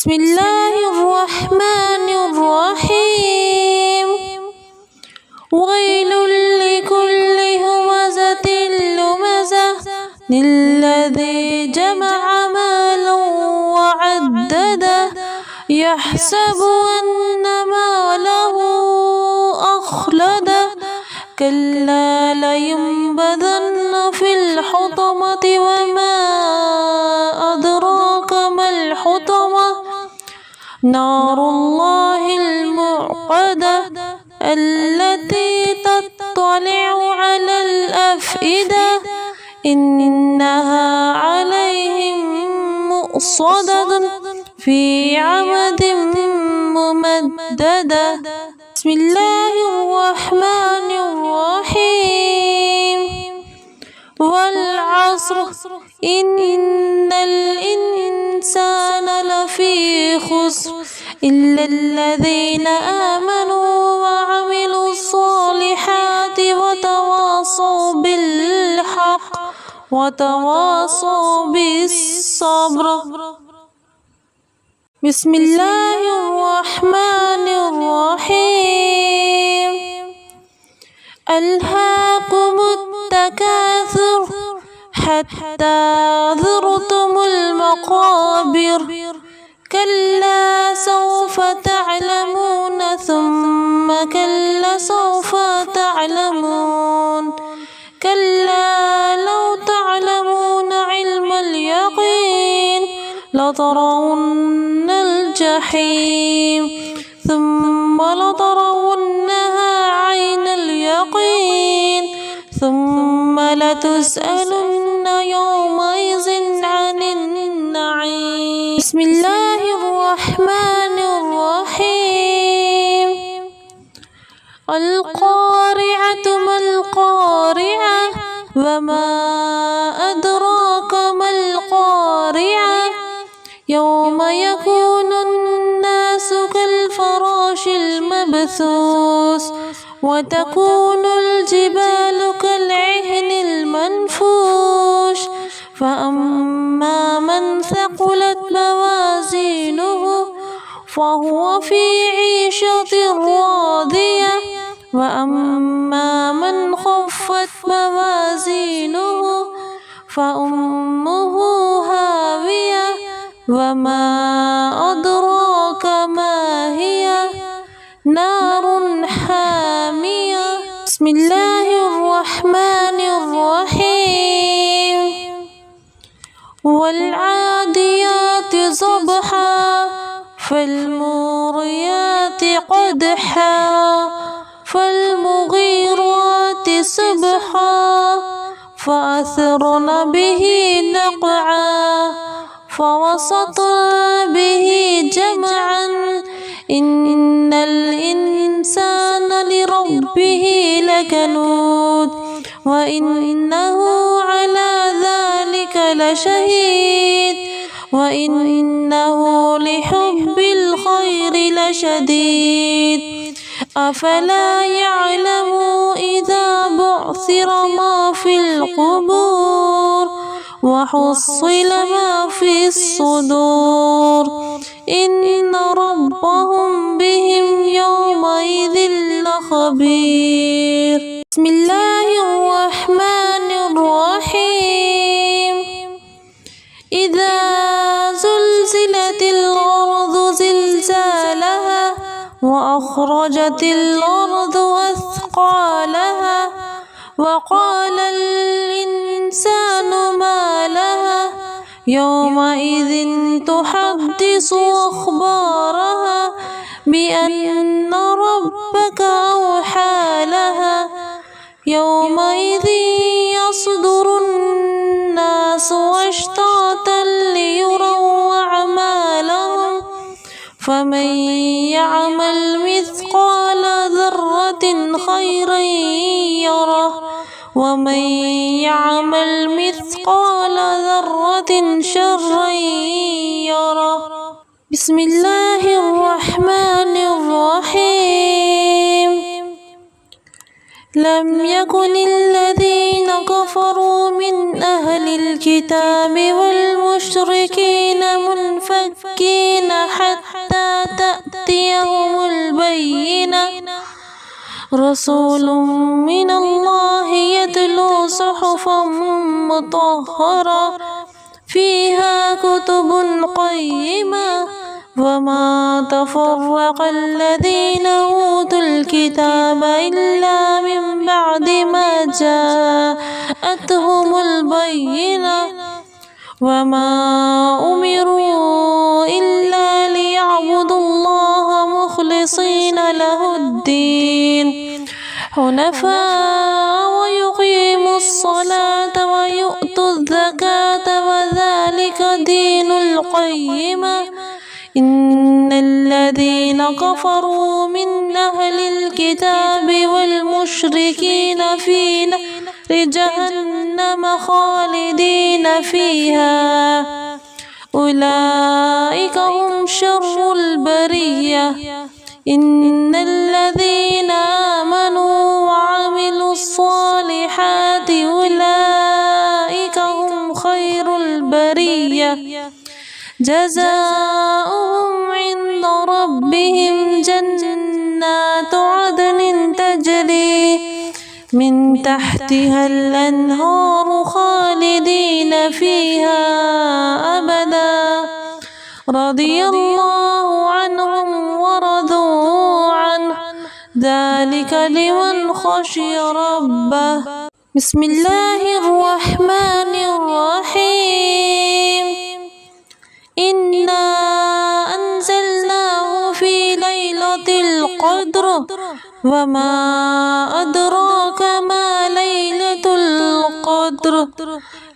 بسم الله الرحمن الرحيم. ويل لكل همزة لمزة الذي جمع مالا وعدده يحسب أن ماله أخلده كلا لينبذن في الحطمة وما أدراك ما الحطمة نار الله الموقدة التي تطلع على الأفئدة إنها عليهم مؤصدة في عمد ممددة. بسم الله الرحمن الرحيم. والعصر إن الإنسان لفي خسر إلا الذين آمنوا وعملوا الصالحات وتواصوا بالحق وتواصوا بالصبر. بسم الله الرحمن الرحيم. ألهاكم التكاثر حتى زرتم المقابر كلا سوف تعلمون ثم كلا سوف تعلمون كلا لو تعلمون علم اليقين لترون الجحيم ثم لترونها عين اليقين ثم لتسألن يومئذ عن النعيم. بسم الله الرحمن الرحيم. القارعة ما القارعة وما أدراك ما القارعة يوم يكون الناس كالفراش المبثوث وتكون الجبال كالعهن المنفوش فأما من ثقلت موازينه فهو في عيشة راضية وأما من خفت موازينه فأمه هاوية وما أدراك ما هي نار حامية. بسم الله الرحمن الرحيم. والعاديات ضبحا فالموريات قدحا فالمغيرات صبحا فأثرن به نقعا فوسطن به جمعا إن الإنسان لربه لكنود وإنه على ذلك لشهيد وإنه لحب الخير لشديد أفلا يعلم إذا بعثر ما في القبور وحصل ما في الصدور إن ربهم بهم يومئذ لخبير. بسم الله الرحمن الرحيم. إذا زلزلت الأرض زلزالها وأخرجت الأرض أثقالها وقال الإنسان ما لها يومئذ تحدث أخبارها بأن ربك أوحى لها يومئذ يصدر الناس أشتاتا ليروا أعمالهم فمن يعمل مثقال ذرة خيرا يره ومن يعمل مثقال ذرة شرا يره. بسم الله الرحمن الرحيم. لم يكن الذين كفروا من أهل الكتاب والمشركين منفكين حتى تأتيهم البينة رسول من الله يتلو صحفا مطهرة فيها كتب قيمة وما تفرق الذين أوتوا الكتاب إلا من بعد ما جاءتهم البينة وما أمروا إلا ليعبدوا الله مخلصين له الدين حنفاء ويقيموا الصلاة ويؤتوا الزكاة وذلك دين القيمة إن الذين كفروا من أهل الكتاب والمشركين في نار جهنم خالدين فيها أولئك هم شر البرية إن الذين آمنوا وعملوا الصالحات أولئك هم خير البرية جزاؤهم عند ربهم جنات عدن تجري من تحتها الأنهار خالدين فيها أبدا رضي الله عنهم ورضوا عنه ذلك لمن خشي ربه. بسم الله الرحمن الرحيم إنا أنزلناه في ليلة القدر وما أدراك ما ليلة القدر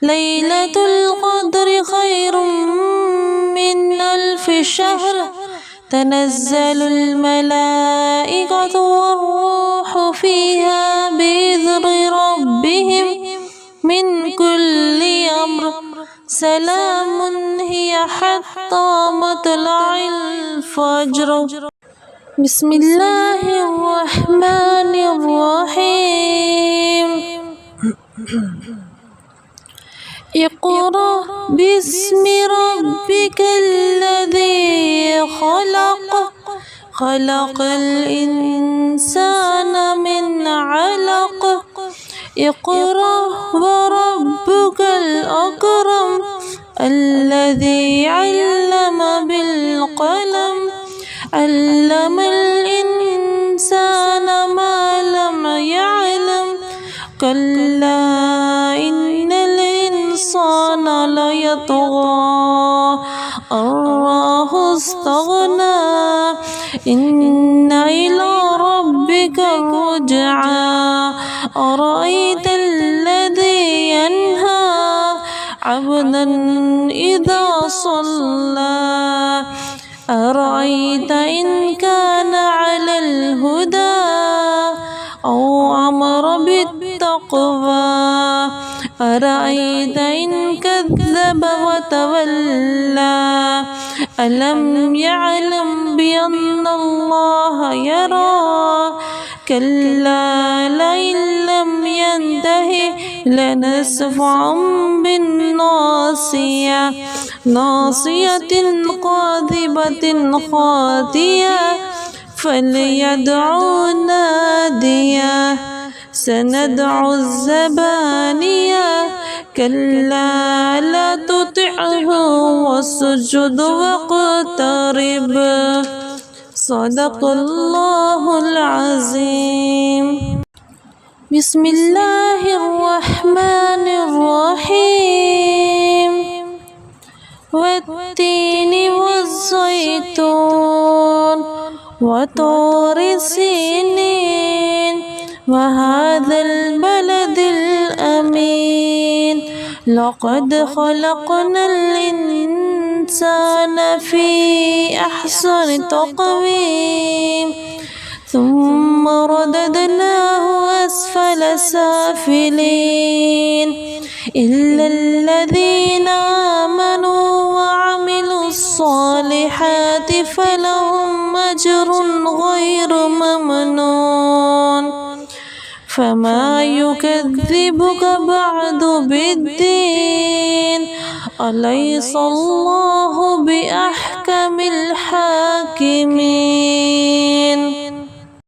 ليلة القدر خير من 1000 شهر تنزل الملائكة والروح فيها بإذن ربهم من كل أمر سلام هي حتى مطلع الفجر. بسم الله الرحمن الرحيم اقرأ باسم ربك الذي خلق الإنسان من علق اقرأ وربك الأكرم الذي علم بالقلم علم الإنسان ما لم يعلم كلا إن الإنسان ليطغى أن رآه استغنى إن إلى ربك الرجعى أرأيت الذي ينهى عبدا إذا صلى أرأيت إن كان على الهدى أو أمر بالتقوى أرأيت إن كذب وتولى ألم يعلم بأن الله يرى كلا لئن لم ينته لنسفعا بالناصية ناصية كاذبة خاطئة فليدع ناديه سندع الزبانية كلا لا تطعه واسجد واقترب صدق الله العظيم. بسم الله الرحمن الرحيم والتين والزيتون وطور سينين وهذا البلد الأمين لقد خلقنا الإنسان في أحسن تقويم ثم رددناه أسفل سافلين إلا الذين آمنوا وعملوا الصالحات فلهم أجر غير ممنون فما يكذبك بعد بالدين أليس الله بأحكم الحاكمين